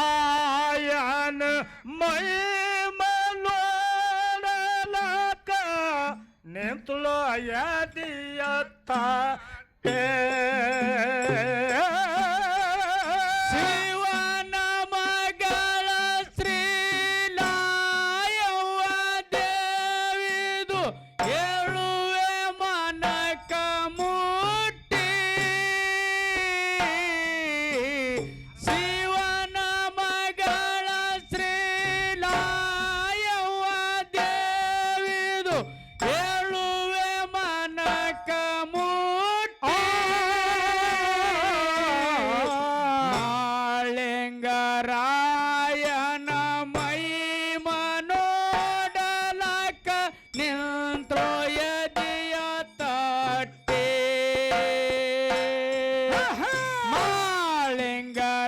ಮಾಲಿಂಗರಾಯನ ಮೈ ಮನೋಡಲಕ ನಿಂತಲೋ ಯದಿಯತ್ತ ಶಿವನ ಮಗಳ ಶ್ರೀಲಾಯವ್ವ ದೇವಿದು ಹೇಳುವೆ ಮನಕ ಮುಟ್ಟಿ ಶಿವನ ಮಗಳ ಶ್ರೀಲಾಯವ್ವ ದೇವಿದು ಹೇಳುವೆ ಮನಕ ಮುಟ್ಟಿ ಮಾಳಿಂಗರಾಯನ ಮೈ ಮನೋಡಲಕ ನಿಂತ್ರೋ ಯದಿಯ ತಟ್ಟೆ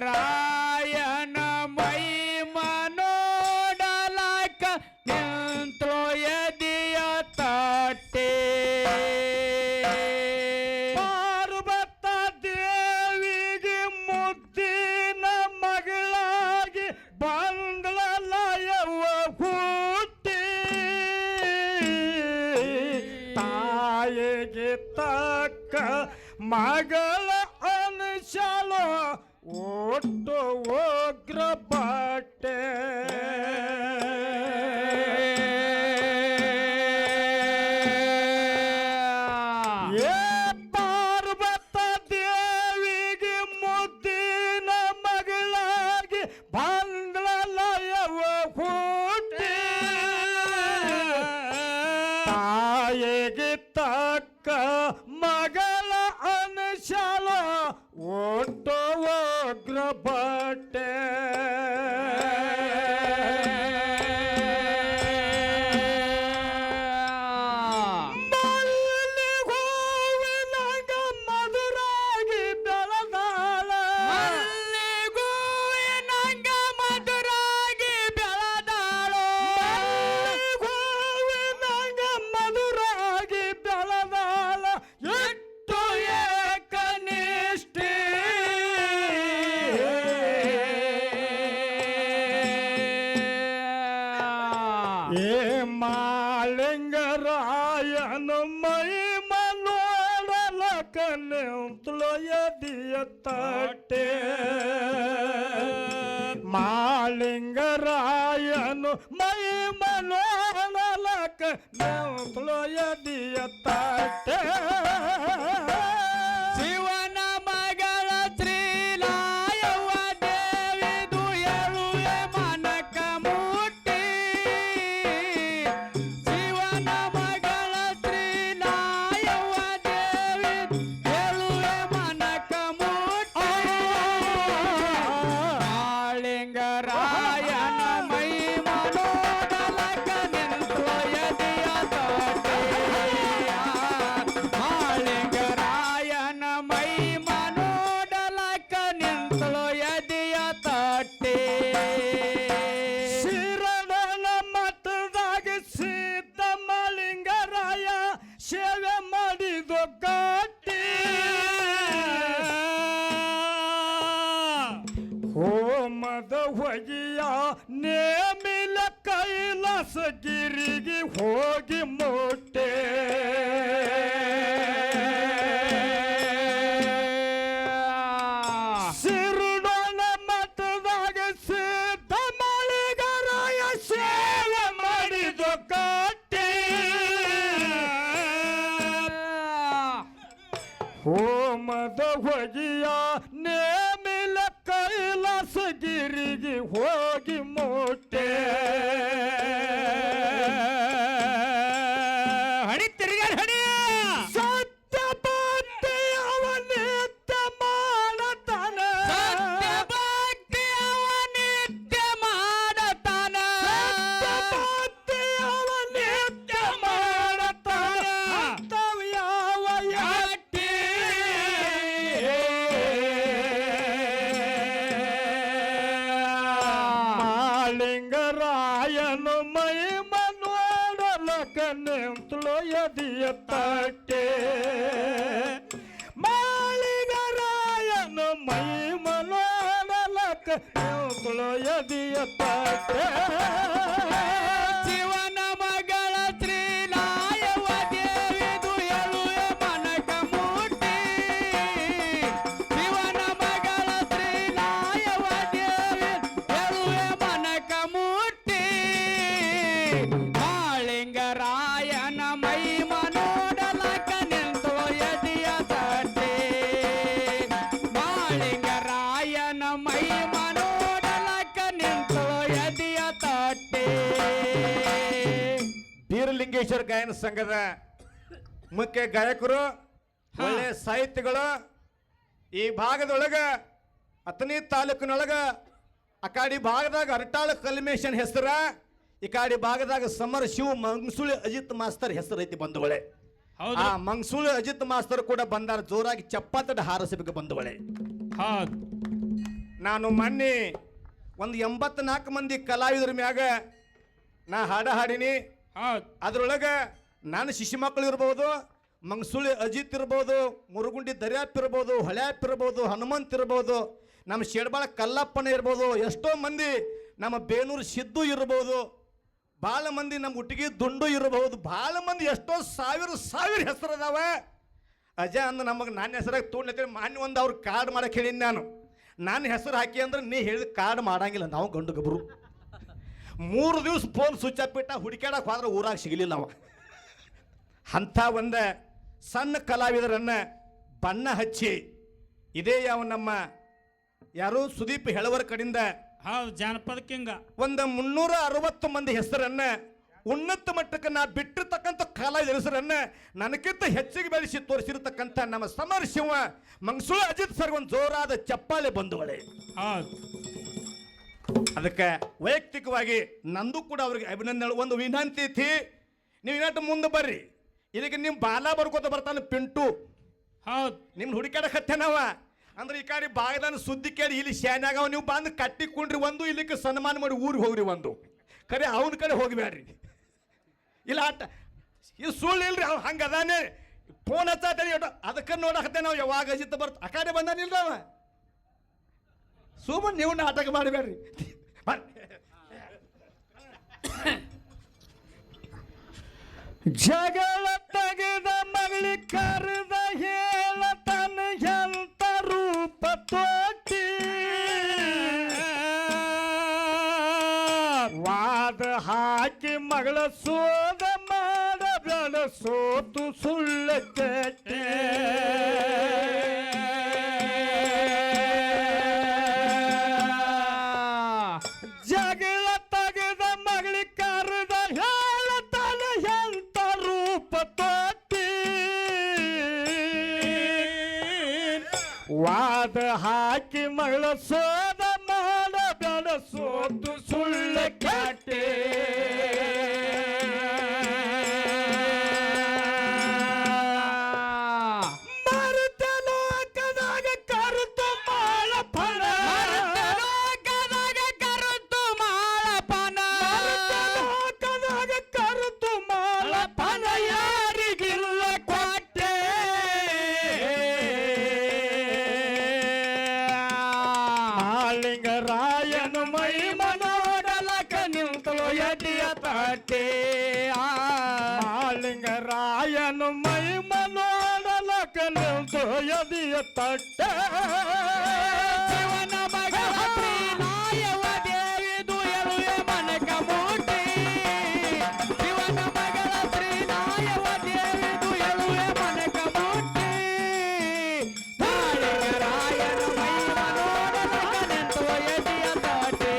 ಮಾಳಿಂಗರಾಯನ ಮೈ ಮನೋಡಲಕ ನಿಂತ್ರೋ ಯದಿಯ ತಟ್ಟೆ ಪಾರ್ವತ ದೇವಿಗೆ ಮುದ್ದಿನ ಮಗಳಾಗಿ ಬಂದಳಲ್ಲ ಯವ್ವ ಹುಟ್ಟಿ ತಾಯಿಗೆ ತಕ್ಕ ಮಗಳ ಅನುಶಾಲೋ ಒಟ್ಟು ಉಗ್ರ ಬಟ್ಟೆ ಏ ಪಾರ್ವತ ದೇವಿಗೆ ಮುದ್ದಿನ ಮಗಳಾಗಿ ಬಂದಳಲ್ಲ ಯವ್ವ ಹುಟ್ಟಿ ತಾಯಿಗೆ ತಕ್ಕ ಮಗಳ ಅನುಶಾಲ ಒಟ್ಟು ಉಗ್ರ ಬಟ್ಟೆ ಮಲ್ಲಿಗೋವಿನಂಗ ಮಧುರಾಗಿ ಬೆಳೆದಾಳ ಮಲ್ಲಿಗೋವಿನಂಗ ಮಧುರಾಗಿ ಬೆಳೆದಾಳು ಮಲ್ಲಿಗೋವಿನಂಗ ಮಧುರಾಗಿ ಬೆಳೆದಾಳ ಎಷ್ಟು ಏಕನಿಷ್ಠೆ ಏ ಮಾಲಿಂಗರಾಯನ ಮೈ ಮನೋಡಲಕ ನಿಂತಲೋ ಯದಿಯ ತಟ್ಟೆ ಮಾಲಿಂಗರಾಯನ ಮೈ ಮನೋಡಲಕ ನಿಂತಲೋ ಯದಿಯ ತಟ್ಟೆ ಶಿವನ ಮಗಳ ಶ್ರೀಲಾಯವ್ವ ದೇವಿದು ಹೇಳುವೆ ಮನಕ ಮುಟ್ಟಿ ಶಿವನ ಮಗಳ ಶ್ರೀಲಾಯವ್ವ ದೇವಿದು ಹೇಳುವೆ ಮನಕ ಮುಟ್ಟಿ ಮಾಳಿಂಗರಾಯನ ಮೈ ಮನೋಡಲಕ ನಿಂತಲೋ ಯದಿಯ ತಟ್ಟೆ ಮಾಳಿಂಗರಾಯನ ಮೈ ಮನೋಡಲಕ ನಿಂತಲೋ ಯದಿಯ ತಟ್ಟೆ ಶಿರಡನ ಮಠದಾಗ ಸಿದ್ಧ ಮಾಲಿಂಗರಾಯ ಸೇವೆ ಮಾಡಿದು ಕಟ್ಟಿ ಹೋಮದ ಹೊಗೆಯ ನೇಮಿಲ ಕೈಲಾಸಗಿರಿಗೆ ಹೋಗಿ ಮುಟ್ಟೆ ಸಿರುಡನ ಮಠದಾಗ ಸಿದ್ಧ ಮಾಳಿಂಗರಾಯ ಸೇವೆ ಮಾಡಿದು ಕಟ್ಟಿ ಹೋಮದ ಹೊಗೆಯ ನೇಮಿಲ ಕೈಲಾಸಗಿರಿಗೆ ಹೋಗಿ ಮುಟ್ಟೆ ಹಣಿ ತಿರುಗಾಡಿ ಹಣಿ ಸತ್ಯ ಭಕ್ತಿ ಅವ ನಿತ್ಯ ಮಾಡತಾನ ಸತ್ಯ ಭಕ್ತಿ ಅವ ನಿತ್ಯ ಮಾಡತಾನ ಸತ್ಯ ಭಕ್ತಿ ಅವ ನಿತ್ಯ ಮಾಡತಾನ ಅಂತವ ಯಾವ ಯಟ್ಟಿ ಮಾಲಿಂಗರಾಯನ ಮೈ ಮನೋಡಲಕ ನಿಂತಲೋ ಯದಿಯ ತಟ್ಟೆ ಮಾಳಿಂಗರಾಯನ ಮೈ ಮನೋಡಲಕ ನಿಂತಳು ಎದಿಯ ತಟ್ಟೆ ಶಿವನ ಮಗಳ ಶ್ರೀಲಾಯವ ದೇವಿದು ಎಳುವೆ ಮನಕ ಮೂರ್ತಿ ಶಿವನ ಮಗಳ ಶ್ರೀಲಾಯವ ದೇವಿ ಎಳುವೆ ಮನಕ ಮೂರ್ತಿ ಮಾಳಿಂಗರಾಯನ ಮೈ ಮನೋಡಲಕ ನಿಂತು ಎದಿಯ ತಟ್ಟೆ ಮಾಳಿಂಗರಾಯನ ಮೈ ಮನೋಡಲಕ ನಿಂತು ಎದಿಯ ತಟ್ಟೆ ಬೀರಲಿಂಗೇಶ್ವರ ಗಾಯನ ಸಂಘದ ಮುಖ್ಯ ಗಾಯಕರು ಒಳ್ಳೆ ಸಾಹಿತ್ಯಗಳು ಈ ಭಾಗದೊಳಗ ಅತನಿ ತಾಲೂಕಿನೊಳಗ ಆ ಕಾಡಿ ಭಾಗದಾಗ ಅರಟಾಳ ಕಲ್ಮೇಶನ್ ಹೆಸರ ಈ ಕಾಡಿ ಭಾಗದಾಗ ಸಮರ ಶಿವ ಮಂಗಸುಳಿ ಅಜಿತ್ ಮಾಸ್ತರ್ ಹೆಸರು ಐತಿ ಬಂಧುಗಳೇ ಆ ಮಂಗಸುಳಿ ಅಜಿತ್ ಮಾಸ್ತರ್ ಕೂಡ ಬಂದಾರ ಜೋರಾಗಿ ಚಪ್ಪಾತಡ ಹಾರಸಬೇಕು ಬಂಧುಗಳೇ ಹೌದು ನಾನು ಮೊನ್ನೆ ಒಂದು 84 ಮಂದಿ ಕಲಾವಿದರ ಮ್ಯಾಗ ನಾ ಹಾಡ ಹಾಡಿನಿ ಹೌದು ಅದ್ರೊಳಗೆ ನಾನು ಶಿಶು ಮಕ್ಕಳು ಇರ್ಬೋದು ಮಂಗಸುಳಿ ಅಜಿತ್ ಇರ್ಬೋದು ಮುರುಗುಂಡಿ ದರ್ಯಾಪ್ ಇರ್ಬೋದು ಹೊಳ್ಯಾಪ್ ಇರ್ಬೋದು ಹನುಮಂತ್ ಇರ್ಬೋದು ನಮ್ಮ ಶೇಡ್ಬಾಳ ಕಲ್ಲಪ್ಪನ ಇರ್ಬೋದು ಎಷ್ಟೋ ಮಂದಿ ನಮ್ಮ ಬೇನೂರು ಸಿದ್ದು ಇರ್ಬೋದು ಭಾಳ ಮಂದಿ ನಮ್ಮ ಹುಟ್ಟಿಗೆ ದುಂಡು ಇರಬಹುದು ಭಾಳ ಮಂದಿ ಎಷ್ಟೋ ಸಾವಿರ ಹೆಸರು ಅದಾವ ಅಜ ಅಂದ ನಮಗೆ ನನ್ನ ಹೆಸರಾಗ ತೊಗೊಂಡ್ಲತ್ತೇಳಿ ಮಾನ್ಯ ಒಂದು ಅವ್ರು ಕಾರ್ಡ್ ಮಾಡಕ್ಕೆ ಹೇಳೀನಿ ನಾನು ಹೆಸರು ಹಾಕಿ ಅಂದ್ರೆ ನೀ ಹೇಳಿದ ಕಾರ್ಡ್ ಮಾಡಂಗಿಲ್ಲ ನಾವು ಗಂಡು ಗಬ್ರು 3 ದಿವಸ ಫೋನ್ ಸ್ವಿಚ್ ಆಫ್ ಬಿಟ್ಟ ಹುಡುಕ್ಯಾಡಕ್ಕೆ ಹೋದ್ರೆ ಊರಾಗ ಸಿಗಲಿಲ್ಲ ಅವ ಅಂಥ ಒಂದು ಸಣ್ಣ ಕಲಾವಿದರನ್ನ ಬಣ್ಣ ಹಚ್ಚಿ ಇದೇ ಯಾವ ನಮ್ಮ ಯಾರು ಸುದೀಪ್ ಹೆಳವರ ಕಡೆಯಿಂದ ಹೌದು ಜಾನಪದ ಕಿಂಗ ಒಂದು 360 ಮಂದಿ ಹೆಸರನ್ನ ಉನ್ನತ ಮಟ್ಟಕ್ಕೆ ನಾ ಬಿಟ್ಟಿರ್ತಕ್ಕಂಥ ಕಲಾವಿದರ ಹೆಸರನ್ನ ನನಗಿಂತ ಹೆಚ್ಚಿಗೆ ಬೆಳೆಸಿ ತೋರಿಸಿರ್ತಕ್ಕಂಥ ನಮ್ಮ ಸಮರ ಶಿವ ಮಂಗಸುಳ ಅಜಿತ್ ಸರ್ ಒಂದು ಜೋರಾದ ಚಪ್ಪಾಳೆ ಬಂಧುಗಳೇ ಹೌದು ಅದಕ್ಕೆ ವೈಯಕ್ತಿಕವಾಗಿ ನಂದು ಕೂಡ ಅವ್ರಿಗೆ ಅಭಿನಂದನೆ ಒಂದು ವಿನಂತಿ ಐತಿ ನೀವು ಇನ್ನಟ್ಟು ಮುಂದೆ ಬರ್ರಿ ಇದಕ್ಕೆ ನಿಮ್ಮ ಬಾಲ ಬರ್ಕೋತ ಬರ್ತಾನೆ ಪಿಂಟು ಹೌದು ನಿಮ್ನ ಹುಡುಕಾಡಕತ್ತೇನವ ಅಂದ್ರೆ ಈ ಕಾಡಿ ಭಾಗದಾನ ಸುದ್ದಿ ಕೇಳಿ ಇಲ್ಲಿ ಶಾನ್ಯಾಗವ ನೀವು ಬಂದು ಕಟ್ಟಿಕೊಂಡ್ರಿ ಒಂದು ಇಲ್ಲಿಕ್ಕೆ ಸನ್ಮಾನ ಮಾಡಿ ಊರಿಗೆ ಹೋಗ್ರಿ ಒಂದು ಖರೆ ಅವನ ಕಡೆ ಹೋಗ್ಬೇಡ್ರಿ ಇಲ್ಲ ಆಟ ಇದು ಸುಳ್ಳು ಇಲ್ರಿ ಅವ್ ಹಂಗೆ ಅದಾನೆ ಫೋನ್ ಹಚ್ಚತೇನೆ ಅದಕ್ಕೆ ನೋಡಕತ್ತೆ ನಾವು ಯಾವಾಗ ಅಜಿತ್ ಬರ್ತ ಆ ಕಡೆ ಬಂದಾನಿಲ್ರ ಅವ ಸುಮ್ಮನೆ ನೀವು ನಾಟಕ ಮಾಡಬೇಡ್ರಿ ಜಗಳ ತೆಗೆದ ಮಗಳಿ ಕರೆದ ಹೇಳ ತನ್ನ ಎಂತ ರೂಪ ತೋಟಿ ವಾದ ಹಾಕಿ ಮಗಳ ಸೋದ ಮಾಡಬೇಡ ಸೋತು ಸುಳ್ಳ ಕೆಟ್ಟೆ ಜಗಳ ತೆಗೆದ ಮಗಳಿ ಕರೆದ ಹೇಳ ತನ್ನ ಎಂತ ರೂಪ ತೋಟಿ ವಾದ ಹಾಕಿ ಮಗಳ ಸೋದ ಮಾಡಬೇಡ ಸೋತು ಸುಳ್ಳ ಕೆಟ್ಟೆ ಮಾಳಿಂಗರಾಯನು ಮೈ ಮನೋಡಲಕ ನಿಂತಳು ಎದಿಯ ತಟ್ಟೆ ಮಾಳಿಂಗರಾಯನು ಮೈ ಮನೋಡಲಕ ನಿಂತಳು ಎದಿಯ ತಟ್ಟೆ ಶಿವನ ಮಗಳ ಶ್ರೀಲಾಯವ ದೇವಿದು ಎಳುವೆ ಮನಕ ಮೂರ್ತಿ ಶಿವನ ಮಗಳ ಶ್ರೀಲಾಯವ ದೇವಿದು ಎಳುವೆ ಮನಕ ಮೂರ್ತಿ ಮಾಳಿಂಗರಾಯನು ಮೈ ಮನೋಡಲಕ ನಿಂತಳು ಎದಿಯ ತಟ್ಟೆ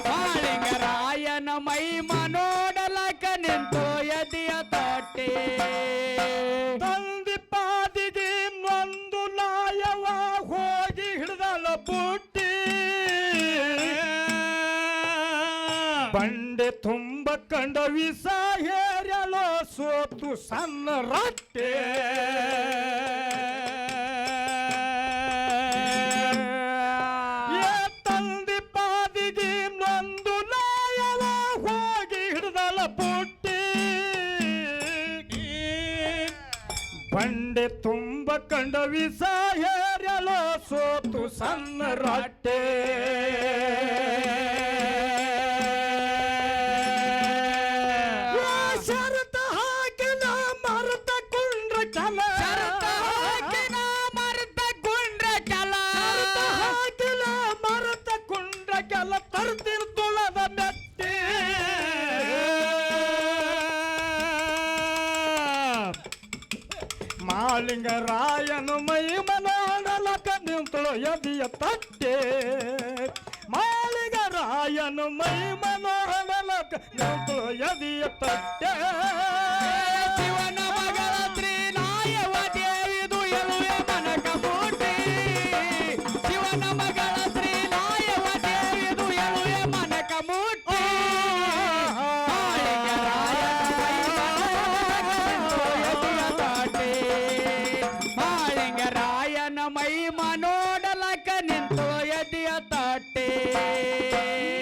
ಮಾಳಿಂಗರಾಯನ ಮೈ ಮನೋಡಲಕ ನಿಂತು ಎದಿಯ ತಟ್ಟೆ ತಂದಿ ಪಾದಿಗೆ ಒಂದು ನಾಯವ ಹೋಗಿ ಹಿಡ್ದಳ ಬುಟ್ಟಿ ಬಂಡೆ ತುಂಬ ಕಂಡ ವಿಷ ಹೇರಲೋ ಸೋತು ಸಣ್ಣ ರಟ್ಟೆ ತಂದಿ ಪಾದಿಗೆ ಒಂದು ನಾಯವ ಹೋಗಿ ಹಿಡ್ದಳ ಬುಟ್ಟಿ ಬಂಡೆ ತುಂಬ ಕಂಡ ವಿಷ ಹೇರಲು ಸೋತು ಸಣ್ಣ ರಟ್ಟೆ ಶರತ ಹಾಕಿನ ಮರತ ಕುಂಡ್ರ ಕಲ ಹಾಕಿನ ಮರತ ಕುಂಡ್ರ ಕಲ ಹಾಕಿನ ಮರತ ಕುಂಡ್ರ ಕಲ ತರ್ತಿರ್ ತುಳದ ಮೆಟ್ಟಿ ಮಾಲಿಂಗರಾಯನು ಮೈ ಮನೋಡಲಕ ನಿಂತಳು ಎದಿಯ ತಟ್ಟೆ ಮಾಲಿಂಗರಾಯನು ಮೈ ಮನೋಡಲಕ ನಿಂತಳು ಎದಿಯ ತಟ್ಟೆ ಶಿವನ ಮಗಳ ತ್ರಿನಾಯವ ದೇವಿದು ಎಲುವೆ ಮನಕ ಮೂಟಿ ಶಿವನ ಮಗಳ ತ್ರಿನಾಯವ ದೇವಿದು ಎಲುವೆ ಮನಕ ಮೂಟಿ ಮಾಲಿಂಗರಾಯನ ಮೈ ಮನೋಡಲಕ ನಿಂತು ಎದಿಯ ತಟ್ಟೆ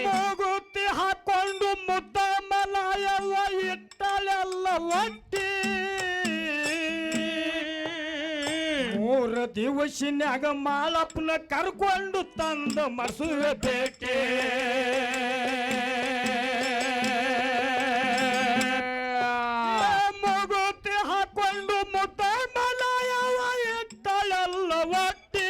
ಮೂಗುತಿ ಹಾಕೊಂಡು ಮುದ್ದ ಮಲಾಯವ ಇಟ್ಟಲೆಲ್ಲ ಒಟ್ಟಿ ಮೂರು ದಿವಸಿನ್ಯಾಗ ಮಾಳಪ್ಪನ ಕರ್ಕೊಂಡು ತಂದ ಮಸುವೆ ಬೇಟೆ ಮೂಗುತಿ ಹಾಕೊಂಡು ಮುದ್ದ ಮಲಾಯವ ಇಟ್ಟಳೆಲ್ಲ ಒಟ್ಟಿ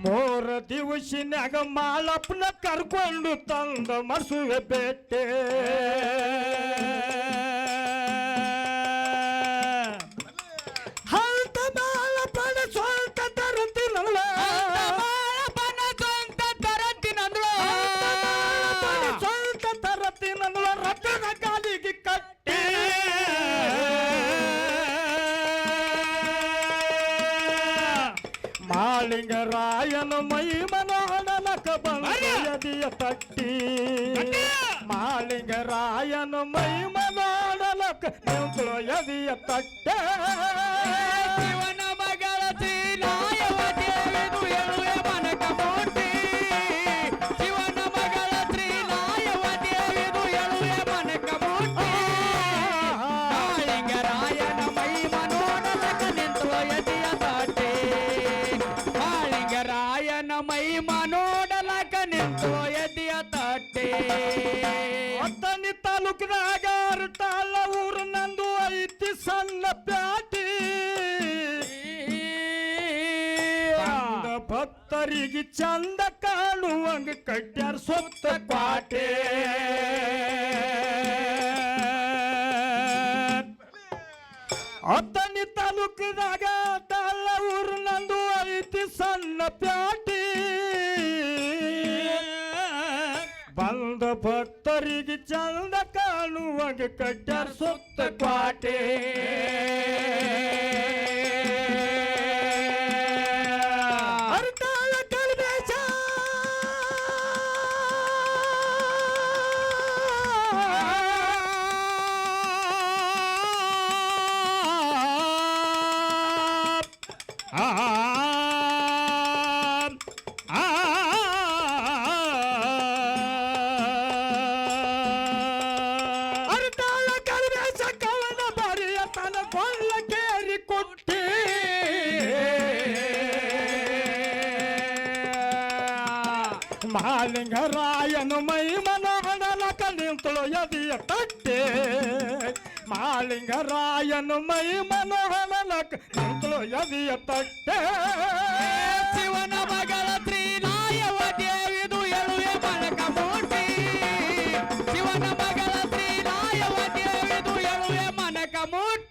ಮೂರು ದಿವಸಿನ್ಯಾಗ ಮಾಳಪ್ಪನ ಕರ್ಕೊಂಡು ತಂದ ಮಸುವೆ ಬೇಟೆ ಹಲ್ತ ಮಾಳಪ್ಪನ ಸ್ವಂತ ತರುತ್ತಿನಲ್ಲ ಸ್ವಂತ ತರತ್ತಿನಲ್ಲ ರಥದ ಕಾಲಿಗೆ ಕಟ್ಟಿ ಮಾಲಿಂಗರಾಯನ ಮೈ ಮನೋಡಲಕ ಬಂದಿಯ ತಟ್ಟಿ ಮಾಲಿಂಗರಾಯನ ಮೈ ಮನೋಡಲಕ ನಿಂತಳು ಎದಿಯ ತಟ್ಟೆ ಶಿವನ ಮಗಳ ತ್ರಿನಾಯವ ದೇವಿದು ಎಲುವೆ ಮನಕ ಮೂಟಿ ಶಿವನ ಮಗಳ ತ್ರಿನಾಯವ ದೇವಿದು ಎಲುವೆ ಮನಕ ಮೂಟಿ ಮಾಲಿಂಗರಾಯನ ಮೈ ಮನೋಡಲಕ ನಿಂತಳು ಎದಿಯ ತಟ್ಟೆ ಮಾಲಿಂಗರಾಯನ ಮೈ ಮನೋಡಲಕ ನಿಂತು ಎದಿಯ ತಟ್ಟೆ ಅತ್ತನಿ ತಾಲೂಕಿನಾಗ ಅರಟಾಳ ಊರು ನಂದು ಐತಿ ಸಣ್ಣ ಪ್ಯಾಟಿ ಬಂದ ಭಕ್ತರಿಗೆ ಚಂದ ಕಾಣುವಂಗ ಕಟ್ಟ್ಯಾರ ಸೊತ್ತ ಕ್ವಾಟೆ ಅತ್ತನಿ ತಾಲೂಕಿನಾಗ ಅರಟಾಳ ಊರು ನಂದು ಐತಿ ಸಣ್ಣ ಪ್ಯಾಟಿ ಬಂದ ಭಕ್ತರಿಗೆ ಚಂದ ಕಾಣುವಂಗ ಕಟ್ಟ್ಯಾರ ಸುತ್ತ ಕ್ವಾಟೆ ಅರಟಾಳ ಕಲ್ಬೇಶ ಅರಟಾಳ ಕಲ್ಬೇಶ ಕವನ ಬರಿಯ ತನ ಕೊಳ್ಳ ಕೇರಿ ಕೊಟ್ಟಿ ಮಾಲಿಂಗರಾಯನು ಮೈ ಮನೋಡಲಕ ನಿಂತಳು ಎದಿಯ ತಟ್ಟೆ ಮಾಲಿಂಗರಾಯನು ಮೈ ಮನೋಡಲಕ ನಿಂತಳು ಎದಿಯ ತಟ್ಟೆ ಶಿವನ ಮಗಳ ತ್ರಿನಾಯವ ದೇವಿದು ಎಲುವೆ ಮನಕ ಮೂಟಿ ಶಿವನ ಮಗಳ ತ್ರಿನಾಯವ ದೇವಿದು ಎಲುವೆ ಮನಕ ಮೂಟಿ